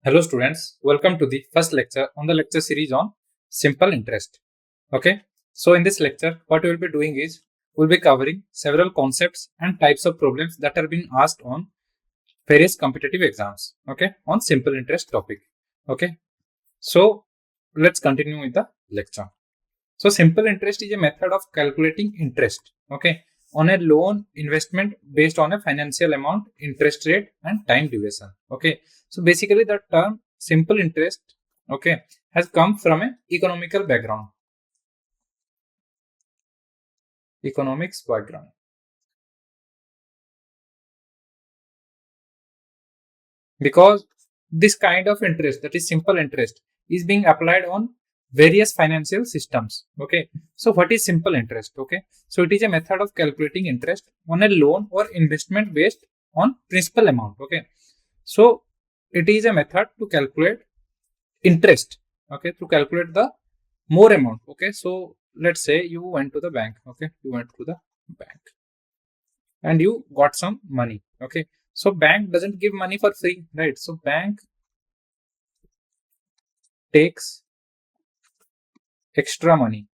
Hello students, welcome to the first lecture on the lecture series on simple interest. Okay, so in this lecture, what we will be doing is we'll be covering several concepts and types of problems that are being asked on various competitive exams. Okay, on simple interest topic. Okay, so let's continue with the lecture. So simple interest is a method of calculating interest. Okay, on a loan investment based on a financial amount, interest rate, and time duration. Okay, so basically the term simple interest, okay, has come from an economical background. Economics background. Because this kind of interest, that is simple interest, is being applied on various financial systems. Okay, so what is simple interest? Okay, so it is a method of calculating interest on a loan or investment based on principal amount. Okay, so it is a method to calculate interest, okay, to calculate the more amount. Okay, so let's say you went to the bank. Okay, you went to the bank and you got some money. Okay, so bank doesn't give money for free, right? So bank takes extra money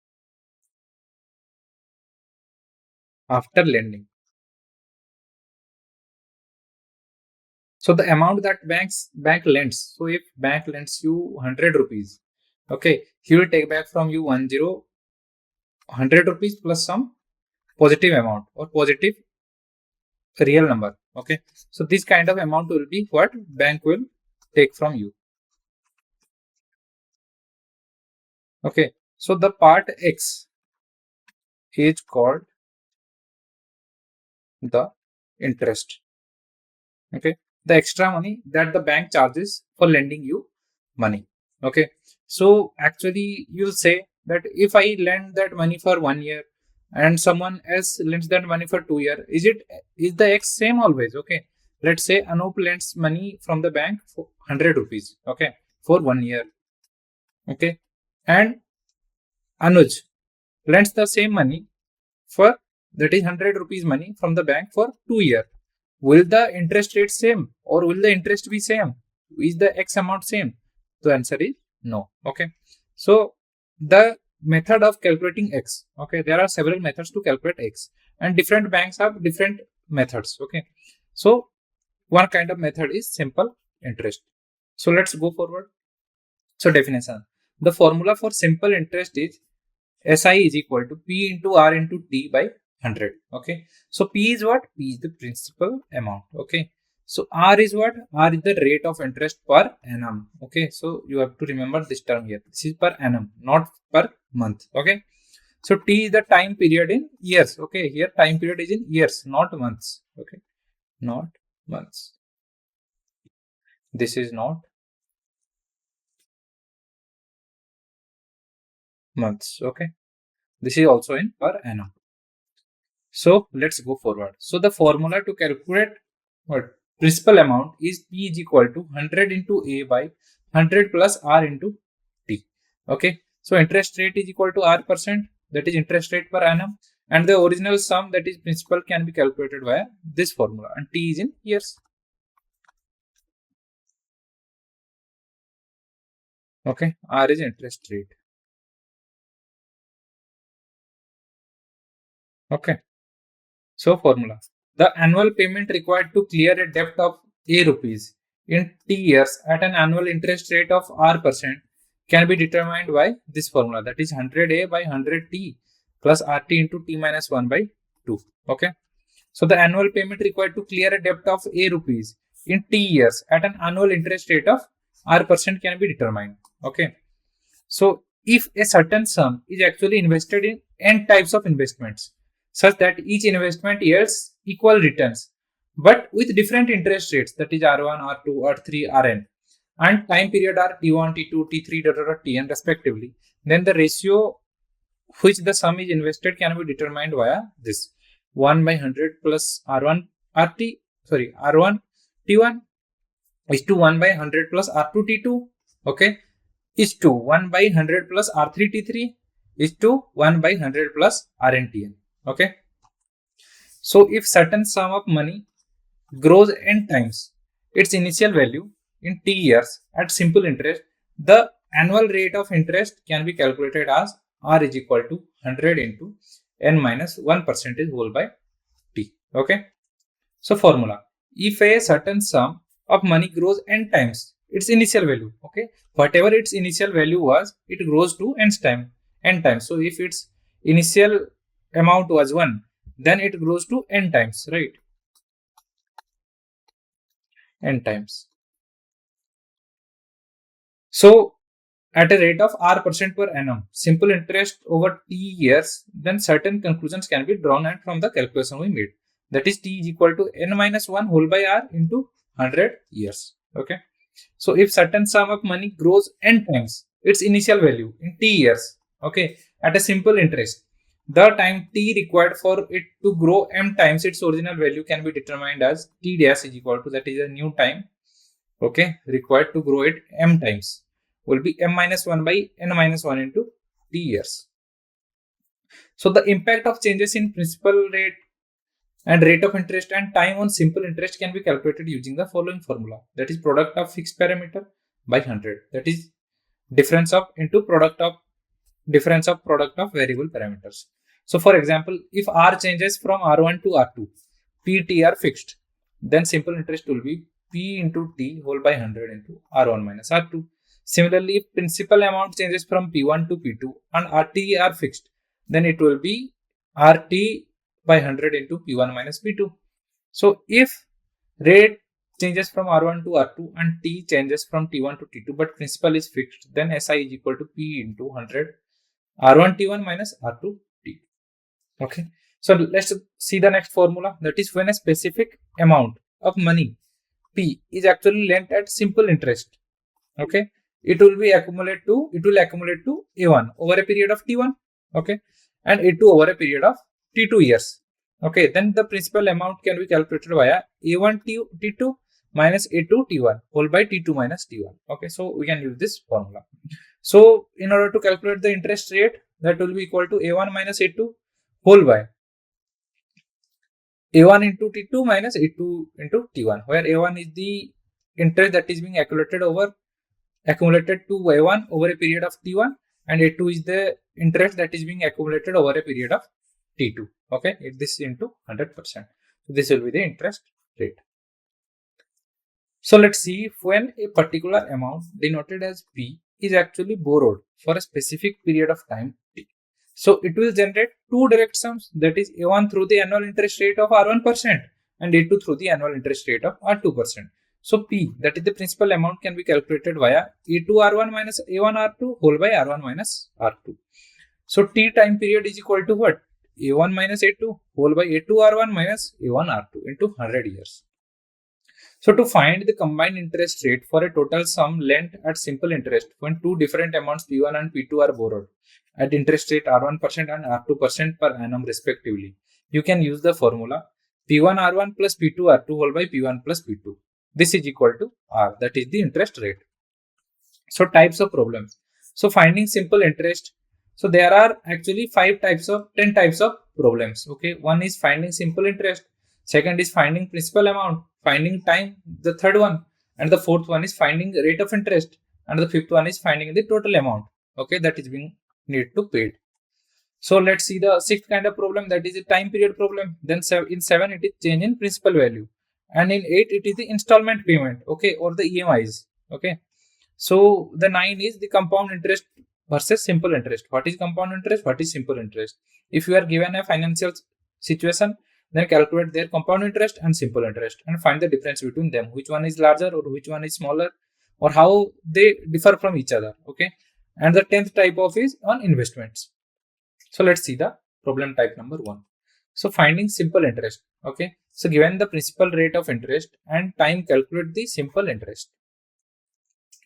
after lending. So the amount that bank lends, so if bank lends you 100 rupees, okay, he will take back from you 100 rupees plus some positive amount or positive real number. Okay, so this kind of amount will be what bank will take from you. Okay, so the part X is called the interest. Okay, the extra money that the bank charges for lending you money. Okay, so actually you'll say that if I lend that money for 1 year and someone else lends that money for 2 years, is the X same always? Okay, let's say Anup lends money from the bank for 100 rupees, okay, for 1 year. Okay, and Anuj lends the same money for, that is 100 rupees money from the bank for 2 years. Will the interest rate same or will the interest be same? Is the X amount same? The answer is no. Okay, so the method of calculating X, okay, there are several methods to calculate X and different banks have different methods. Okay, so one kind of method is simple interest. So let's go forward. So definition, the formula for simple interest is SI is equal to P into R into T by 100. Okay, so P is what? P is the principal amount. Okay, so R is what? R is the rate of interest per annum. Okay, so you have to remember this term here. This is per annum, not per month. Okay, so T is the time period in years. Okay, here time period is in years, not months. Okay, not months. This is not months. Okay, this is also in per annum. So let's go forward. So the formula to calculate what principal amount is P is equal to 100 into A by 100 plus R into T. Okay, so interest rate is equal to R%, that is interest rate per annum, and the original sum, that is principal, can be calculated via this formula, and T is in years. Okay, R is interest rate. Okay, so formula, the annual payment required to clear a debt of A rupees in T years at an annual interest rate of R% can be determined by this formula, that is 100A by 100T plus RT into T minus 1 by 2. Okay, so the annual payment required to clear a debt of A rupees in T years at an annual interest rate of R% can be determined. Okay, so if a certain sum is actually invested in n types of investments such that each investment yields equal returns but with different interest rates, that is R1, R2, R3, Rn, and time period are T1, T2, T3, Tn respectively, then the ratio which the sum is invested can be determined via this 1 by 100 plus R1 RT, sorry, R1 T1 is to 1 by 100 plus R2 T2, okay, is to 1 by 100 plus R3 T3 is to 1 by 100 plus Rn Tn. Okay, so if certain sum of money grows n times its initial value, in t years at simple interest, the annual rate of interest can be calculated as r is equal to 100 into n minus 1% whole by t. Okay. So formula, if a certain sum of money grows n times its initial value, okay, whatever its initial value was, it grows to n times. So if its initial amount was 1, then it grows to n times, right? N times. So at a rate of r% per annum, simple interest over t years, then certain conclusions can be drawn and from the calculation we made. That is t is equal to n minus 1 whole by r into 100 years. Okay. So if certain sum of money grows n times its initial value in t years, okay, at a simple interest, the time t required for it to grow m times its original value can be determined as t dash is equal to, that is a new time, okay, required to grow it m times, will be m minus 1 by n minus 1 into t years. So the impact of changes in principal rate and rate of interest and time on simple interest can be calculated using the following formula, that is product of fixed parameter by 100, that is difference of into product of product of variable parameters. So for example, if r changes from r1 to r2, p t are fixed, then simple interest will be p into t whole by 100 into r1 minus r2. Similarly, if principal amount changes from p1 to p2 and rt are fixed, then it will be rt by 100 into p1 minus p2. So if rate changes from r1 to r2 and t changes from t1 to t2, but principal is fixed, then si is equal to p into 100 r1 t1 minus r2 t. Okay. So let's see the next formula, that is when a specific amount of money p is actually lent at simple interest, okay, it will accumulate to a1 over a period of t1, okay, and a2 over a period of t2 years, okay, then the principal amount can be calculated via a1 t2 minus a2 t1 whole by t2 minus t1. Okay, so we can use this formula. So in order to calculate the interest rate, that will be equal to a1 minus a2 whole by a1 into t2 minus a2 into t1, where a1 is the interest that is being accumulated to a1 over a period of t1, and a2 is the interest that is being accumulated over a period of t2. Okay, this into 100%. So this will be the interest rate. So let's see if when a particular amount denoted as p is actually borrowed for a specific period of time t. So it will generate two direct sums, that is a1 through the annual interest rate of r1% and a2 through the annual interest rate of r2%. So P, that is the principal amount, can be calculated via A2R1 minus A1R2 whole by R1 minus R2. So T time period is equal to what? A1 minus A2 whole by A2R1 minus A1R2 into 100 years. So to find the combined interest rate for a total sum lent at simple interest when two different amounts P1 and P2 are borrowed at interest rate R1% and R2% per annum respectively, you can use the formula P1R1 plus P2R2 whole by P1 plus P2. This is equal to R, that is the interest rate. So types of problems. So finding simple interest. So there are actually 10 types of problems. Okay, one is finding simple interest. Second is finding principal amount, finding time, the third one, and the fourth one is finding rate of interest, and the fifth one is finding the total amount, okay, that is being need to paid. So let's see the sixth kind of problem, that is a time period problem. Then in 7 it is change in principal value, and in 8 it is the installment payment, okay, or the EMIs, okay. So the 9 is the compound interest versus simple interest. What is compound interest? What is simple interest? If you are given a financial situation, then calculate their compound interest and simple interest and find the difference between them, which one is larger or which one is smaller, or how they differ from each other, okay. And the 10th type of is on investments. So let's see the problem type number 1. So finding simple interest, okay. So given the principal rate of interest and time, calculate the simple interest.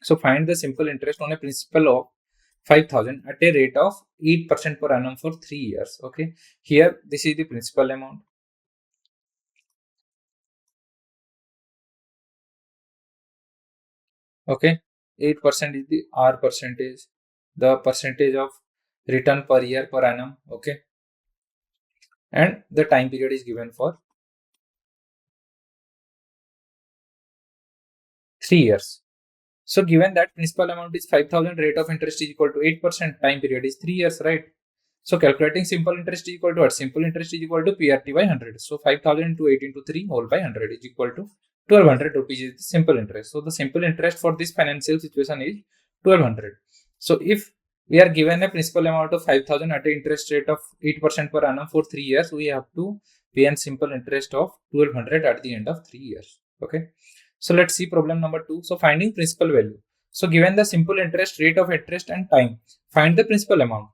So find the simple interest on a principal of 5,000 at a rate of 8% per annum for 3 years, okay. Here this is the principal amount. Okay, 8% is the R percentage, the percentage of return per year per annum, okay, and the time period is given for 3 years. So given that principal amount is 5,000, rate of interest is equal to 8%, time period is 3 years, right? So calculating simple interest is equal to what? Simple interest is equal to PRT by 100. So 5,000 into 8 into 3 whole by 100 is equal to 1200 rupees is the simple interest. So the simple interest for this financial situation is 1200. So if we are given a principal amount of 5,000 at an interest rate of 8% per annum for 3 years, we have to pay a simple interest of 1200 at the end of 3 years. Okay. So let's see problem number 2. So finding principal value. So given the simple interest, rate of interest and time, find the principal amount.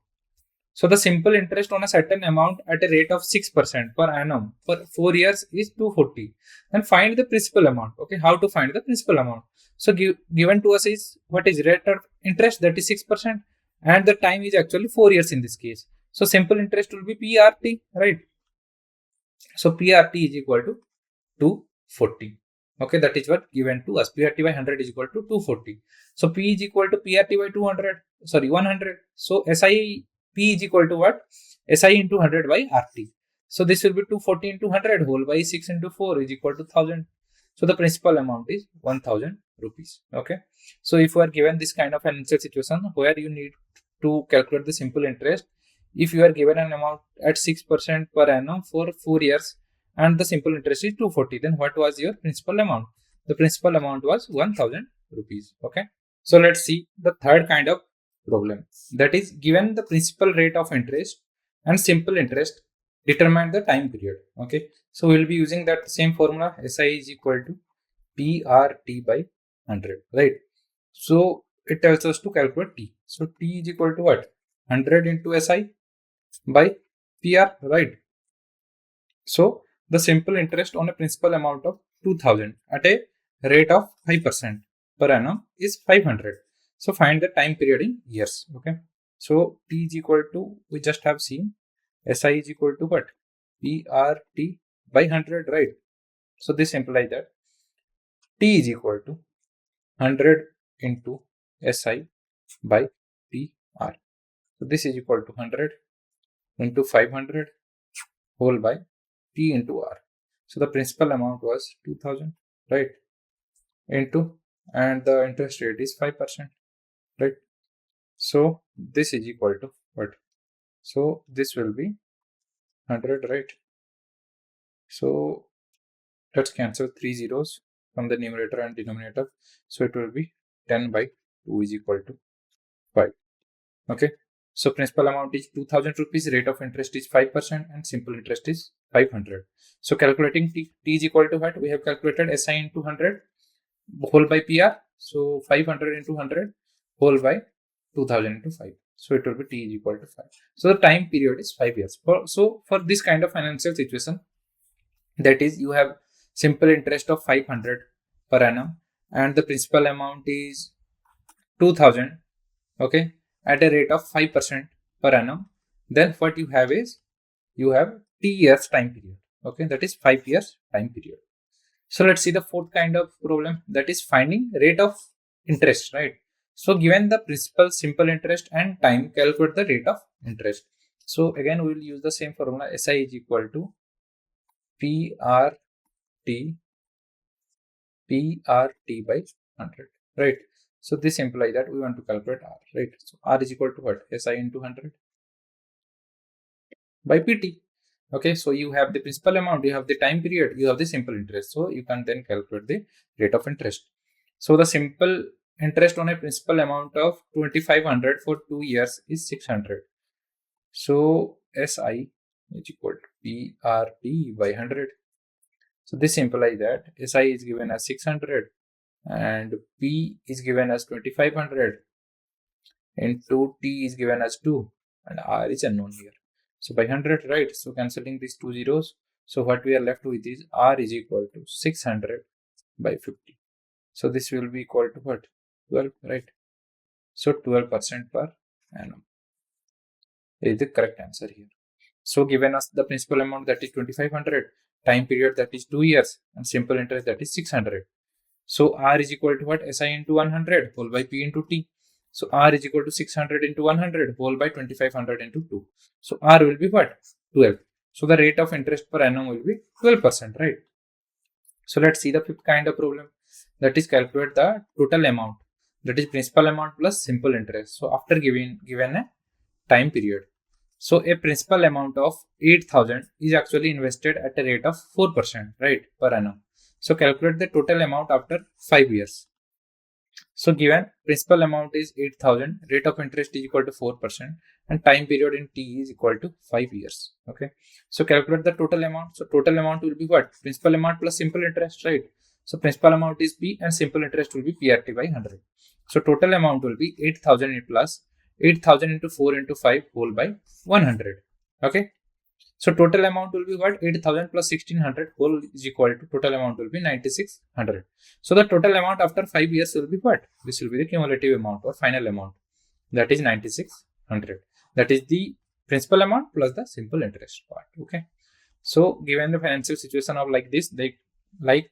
So the simple interest on a certain amount at a rate of 6% per annum for 4 years is 240. And find the principal amount. Okay, how to find the principal amount? So given to us is what is rate of interest, that is 6%, and the time is actually 4 years in this case. So simple interest will be PRT, right? So PRT is equal to 240. Okay, that is what given to us. PRT by 100 is equal to 240. So P is equal to PRT by 100. So SI P is equal to what? SI into 100 by RT. So this will be 240 into 100 whole by 6 into 4 is equal to 1000. So the principal amount is 1000 rupees. Okay. So if you are given this kind of financial situation where you need to calculate the simple interest, if you are given an amount at 6% per annum for 4 years and the simple interest is 240, then what was your principal amount? The principal amount was 1000 rupees. Okay. So let's see the third kind of problem, that is given the principal rate of interest and simple interest, determine the time period. Okay, so we'll be using that same formula, SI is equal to PRT by 100, right? So it tells us to calculate T. So T is equal to what? 100 into SI by PR, right? So the simple interest on a principal amount of 2000 at a rate of 5% per annum is 500. So find the time period in years. Okay. So T is equal to, we just have seen, SI is equal to what? PRT by 100, right? So this implies that T is equal to 100 into SI by PR. So this is equal to 100 into 500 whole by T into R. So the principal amount was 2000, right? Into, and the interest rate is 5%, right? So this is equal to what? So this will be 100, right? So let's cancel 3 zeros from the numerator and denominator. So it will be 10 by 2 is equal to 5. Okay. So principal amount is 2000 rupees, rate of interest is 5%, and simple interest is 500. So calculating T is equal to what? We have calculated SI into 100 whole by PR. So 500 into 100 whole by 2000 into 5. So it will be T is equal to 5. So the time period is 5 years. So for this kind of financial situation, that is, you have simple interest of 500 per annum and the principal amount is 2000, okay, at a rate of 5% per annum. Then what you have is, you have T years time period. Okay, that is 5 years time period. So let's see the fourth kind of problem, that is finding rate of interest, right? So given the principal, simple interest and time, calculate the rate of interest. So again, we will use the same formula, SI is equal to PRT by 100, right? So this implies that we want to calculate R, right? So R is equal to what? SI into 100 by PT. Okay, so you have the principal amount, you have the time period, you have the simple interest. So you can then calculate the rate of interest. So the simple interest on a principal amount of 2500 for 2 years is 600. So SI is equal to PRT by 100. So this implies that SI is given as 600 and P is given as 2500 into T is given as 2 and R is unknown here. So by 100, right? So cancelling these 2 zeros. So what we are left with is R is equal to 600 by 50. So this will be equal to what? 12, right? So 12% per annum is the correct answer here. So given us the principal amount, that is 2500, time period that is 2 years, and simple interest that is 600. So R is equal to what? SI into 100 whole by P into T. So R is equal to 600 into 100 whole by 2500 into 2. So R will be what? 12. So the rate of interest per annum will be 12%, right? So let's see the fifth kind of problem, that is calculate the total amount. that is principal amount plus simple interest. So after given a time period. So a principal amount of 8,000 is actually invested at a rate of 4%, right, per annum. So calculate the total amount after 5 years. So given principal amount is 8,000, rate of interest is equal to 4%, and time period in T is equal to 5 years. Okay. So calculate the total amount. So total amount will be what? Principal amount plus simple interest, right? So principal amount is P and simple interest will be PRT by 100. So total amount will be 8,000 plus 8,000 into 4 into 5 whole by 100. Okay. So total amount will be what? 8,000 plus 1,600 whole is equal to total amount will be 9,600. So the total amount after 5 years will be what? This will be the cumulative amount or final amount. That is 9,600. That is the principal amount plus the simple interest part. Okay. So given the financial situation of like this, they like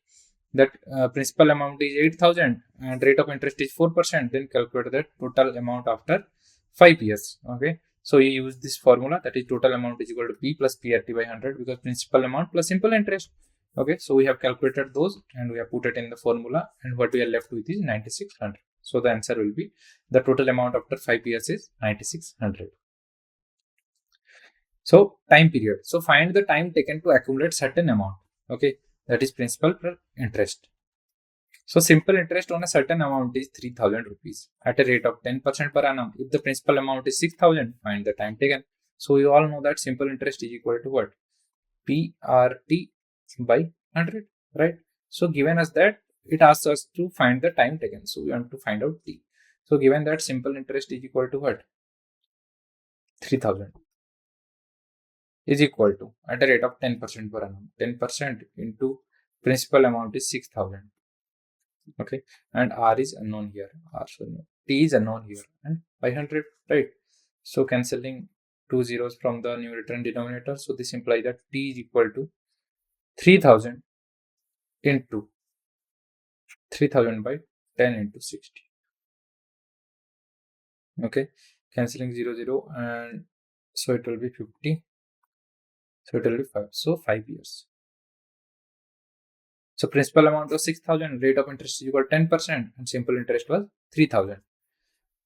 that principal amount is 8,000 and rate of interest is 4%, then calculate the total amount after 5 years. Okay. So you use this formula, that is total amount is equal to P plus PRT by 100, because principal amount plus simple interest. Okay. So we have calculated those and we have put it in the formula, and what we are left with is 9,600. So the answer will be the total amount after 5 years is 9,600. So time period. So find the time taken to accumulate certain amount. Okay. That is principal plus interest. So simple interest on a certain amount is 3,000 rupees at a rate of 10% per annum. If the principal amount is 6,000, find the time taken. So you all know that simple interest is equal to what? PRT by 100, right? So given us that, it asks us to find the time taken. So we want to find out T. So given that simple interest is equal to what? 3,000 is equal to, at a rate of 10% per annum, 10% into principal amount is 6,000. Okay, and R is unknown here. T is unknown here, and by 100, right? So cancelling 2 zeros from the numerator and denominator. So this implies that T is equal to 3,000 into 3,000 by 10 into 60. Okay, cancelling 0, and so it will be 50. So it will be 5. So 5 years. So principal amount was 6,000, rate of interest is equal to 10%, and simple interest was 3,000.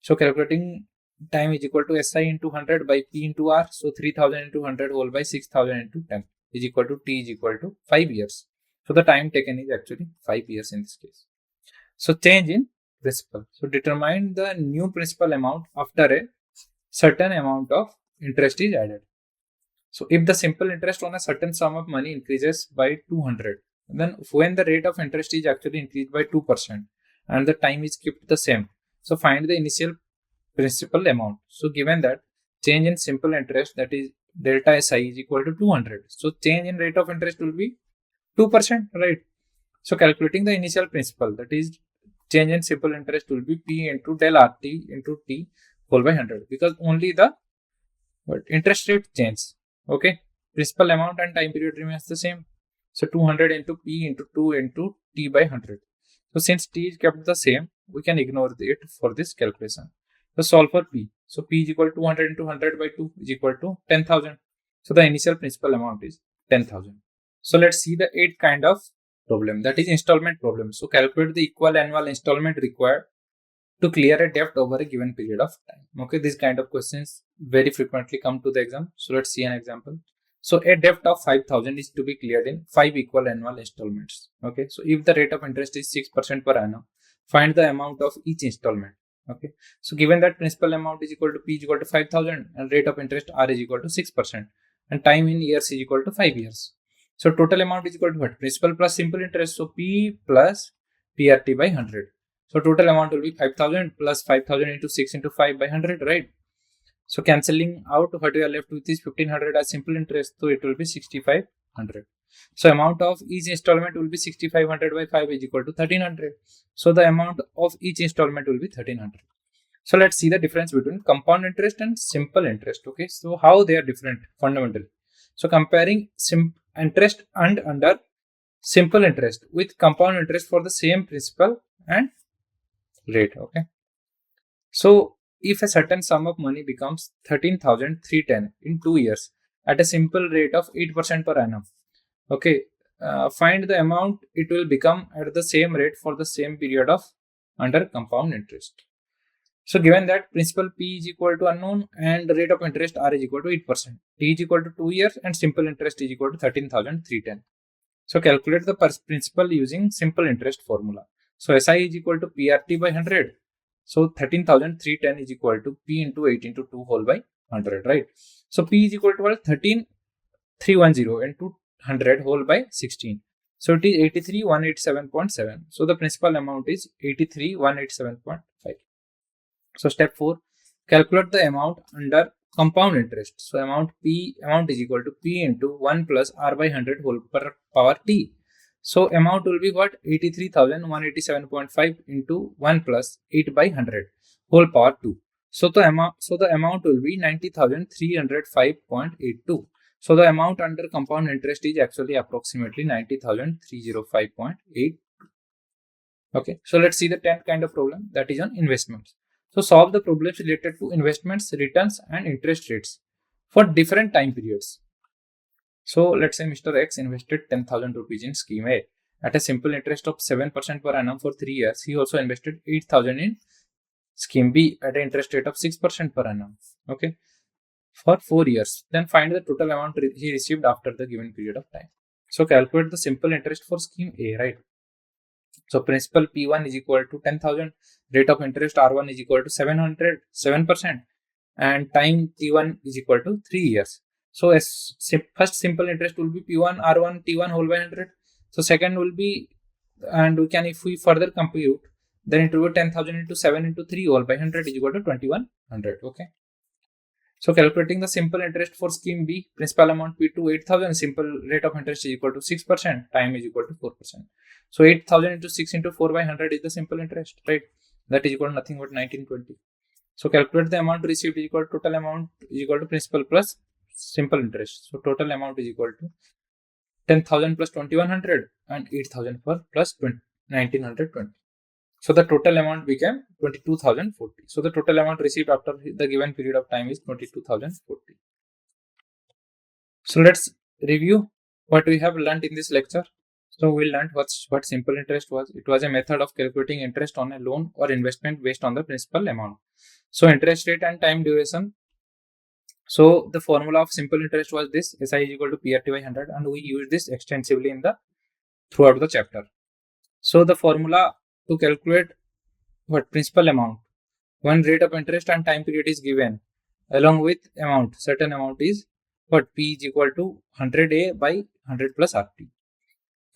So calculating time is equal to SI into 100 by P into R. So 3,000 into 100 whole by 6,000 into 10 is equal to T is equal to 5 years. So the time taken is actually 5 years in this case. So change in principal. So determine the new principal amount after a certain amount of interest is added. So if the simple interest on a certain sum of money increases by 200, then when the rate of interest is actually increased by 2% and the time is kept the same, so find the initial principal amount. So given that change in simple interest, that is delta SI, is equal to 200. So change in rate of interest will be 2%, right? So calculating the initial principal, that is change in simple interest, will be P into del RT into T whole by 100, because only the interest rate change. Okay, principal amount and time period remains the same. So 200 into P into 2 into T by 100. So since T is kept the same, we can ignore it for this calculation. So solve for P. So P is equal to 200 into 100 by 2 is equal to 10,000. So the initial principal amount is 10,000. So let's see the 8th kind of problem, that is installment problem. So calculate the equal annual installment required to clear a debt over a given period of time. Okay, these kind of questions very frequently come to the exam. So let's see an example. So a debt of 5,000 is to be cleared in 5 equal annual installments. Okay, so if the rate of interest is 6% per annum, find the amount of each installment. Okay, so given that principal amount is equal to P is equal to 5,000 and rate of interest R is equal to 6% and time in years is equal to 5 years. So total amount is equal to what? Principal plus simple interest. So P plus PRT by 100. So total amount will be 5,000 plus 5,000 into 6 into 5 by 100, right? So cancelling out, what we are left with is 1,500 as simple interest. So it will be 6,500. So amount of each installment will be 6,500 by 5 is equal to 1,300. So the amount of each installment will be 1,300. So let's see the difference between compound interest and simple interest. Okay, so how they are different fundamentally. So comparing interest earned under simple interest with compound interest for the same principal and rate. Okay, so if a certain sum of money becomes 13,310 in 2 years at a simple rate of 8% per annum, okay, find the amount it will become at the same rate for the same period of under compound interest. So given that principal P is equal to unknown and rate of interest R is equal to 8%, T is equal to 2 years and simple interest is equal to 13,310. So calculate the principal using simple interest formula. So SI is equal to PRT by 100. So 13,310 is equal to P into 8 into 2 whole by 100, right? So P is equal to 13,310 into 100 whole by 16. So it is 83,187.7. So the principal amount is 83,187.5. So step 4, calculate the amount under compound interest. So amount is equal to P into 1 plus R by 100 whole power T. So amount will be what? 83,187.5 into 1 plus 8 by 100 whole power 2. So the amount will be 90,305.82. So the amount under compound interest is actually approximately 90,305.8. Okay, so let's see the 10th kind of problem, that is on investments. So solve the problems related to investments, returns and interest rates for different time periods. So let's say Mr. X invested 10,000 rupees in scheme A at a simple interest of 7% per annum for 3 years. He also invested 8,000 in scheme B at an interest rate of 6% per annum. Okay, for 4 years. Then find the total amount he received after the given period of time. So calculate the simple interest for scheme A, right? So principal P1 is equal to 10,000, rate of interest R1 is equal to 7%, and time T1 is equal to 3 years. So as first simple interest will be P1 R1 T1 whole by 100. So second will be, and we can, if we further compute, then it will be 10,000 into 7 into 3 whole by 100 is equal to 2100. Okay. So calculating the simple interest for scheme B, principal amount P2 8,000, simple rate of interest is equal to 6%, time is equal to 4%. So 8,000 into 6 into 4 by 100 is the simple interest, right? That is equal to nothing but 1920. So calculate the amount received is equal to total amount is equal to principal plus simple interest. So total amount is equal to 10,000 plus 2,100 and 8,000 plus 1,920. So the total amount became 22,040. So the total amount received after the given period of time is 22,040. So let's review what we have learned in this lecture. So we learned what simple interest was. It was a method of calculating interest on a loan or investment based on the principal amount. So interest rate and time duration. So the formula of simple interest was this: SI is equal to PRT by 100, and we use this extensively throughout the chapter. So the formula to calculate what principal amount, when rate of interest and time period is given, along with amount, certain amount is what P is equal to 100A by 100 plus RT.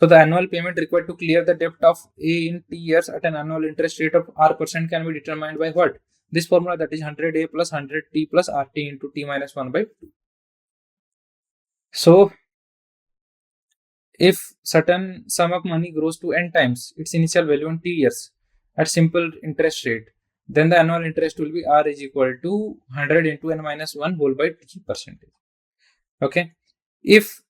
So the annual payment required to clear the debt of A in T years at an annual interest rate of R% can be determined by what? This formula, that is 100A plus 100T plus RT into T minus 1 by 2. So if certain sum of money grows to n times its initial value in T years at simple interest rate, then the annual interest will be R is equal to 100 into n minus 1 whole by T percentage. Okay. If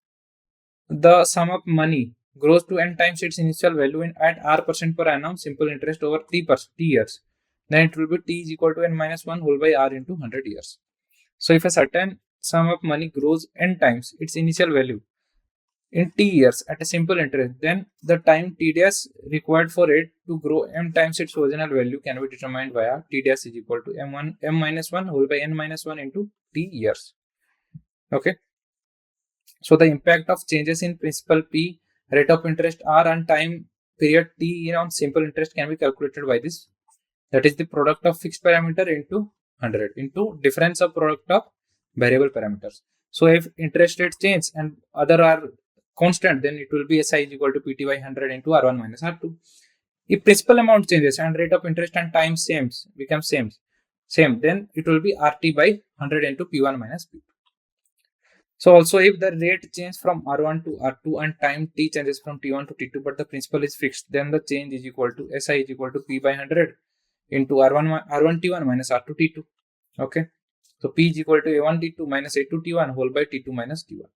the sum of money grows to n times its initial value at R% per annum simple interest over T years, then it will be T is equal to n minus 1 whole by R into 100 years. So if a certain sum of money grows n times its initial value in T years at a simple interest, then the time T dash required for it to grow m times its original value can be determined via T dash is equal to m minus 1 whole by n minus 1 into T years. Okay. So the impact of changes in principal P, rate of interest R and time period T on simple interest can be calculated by this. That is the product of fixed parameter into 100 into difference of product of variable parameters. So if interest rates change and other are constant, then it will be SI is equal to PT by 100 into R1 minus R2. If principal amount changes and rate of interest and time becomes same, then it will be RT by 100 into P1 minus P2. So also if the rate changes from R1 to R2 and time T changes from T1 to T2, but the principal is fixed, then the change is equal to SI is equal to P by 100 into R1 T1 minus R2 T2. Okay. So P is equal to A1 T2 minus A2 T1 whole by T2 minus T1.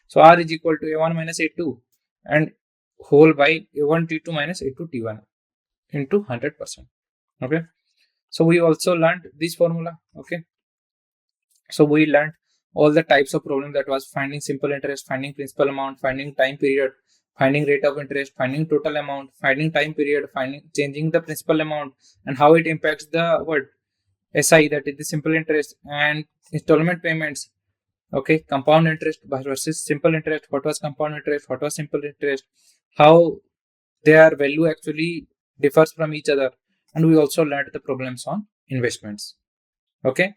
So R is equal to A1 minus A2 and whole by A1 T2 minus A2 T1 into 100%. Okay. So we also learned this formula. Okay. So we learned all the types of problem, that was finding simple interest, finding principal amount, finding time period, finding rate of interest, finding total amount, finding time period, changing the principal amount, and how it impacts the SI, that is the simple interest, and installment payments. Okay, compound interest versus simple interest. What was compound interest? What was simple interest? How their value actually differs from each other. And we also learned the problems on investments. Okay,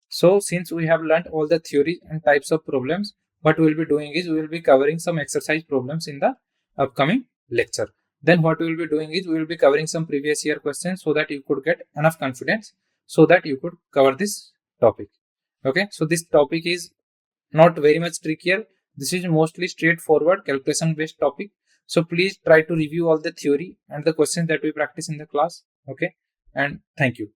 so since we have learned all the theory and types of problems, what we will be doing is we will be covering some exercise problems in the upcoming lecture. Then what we will be doing is we will be covering some previous year questions so that you could get enough confidence so that you could cover this topic. Okay, so this topic is not very much trickier. This is mostly straightforward calculation based topic. So please try to review all the theory and the questions that we practice in the class. Okay, and thank you.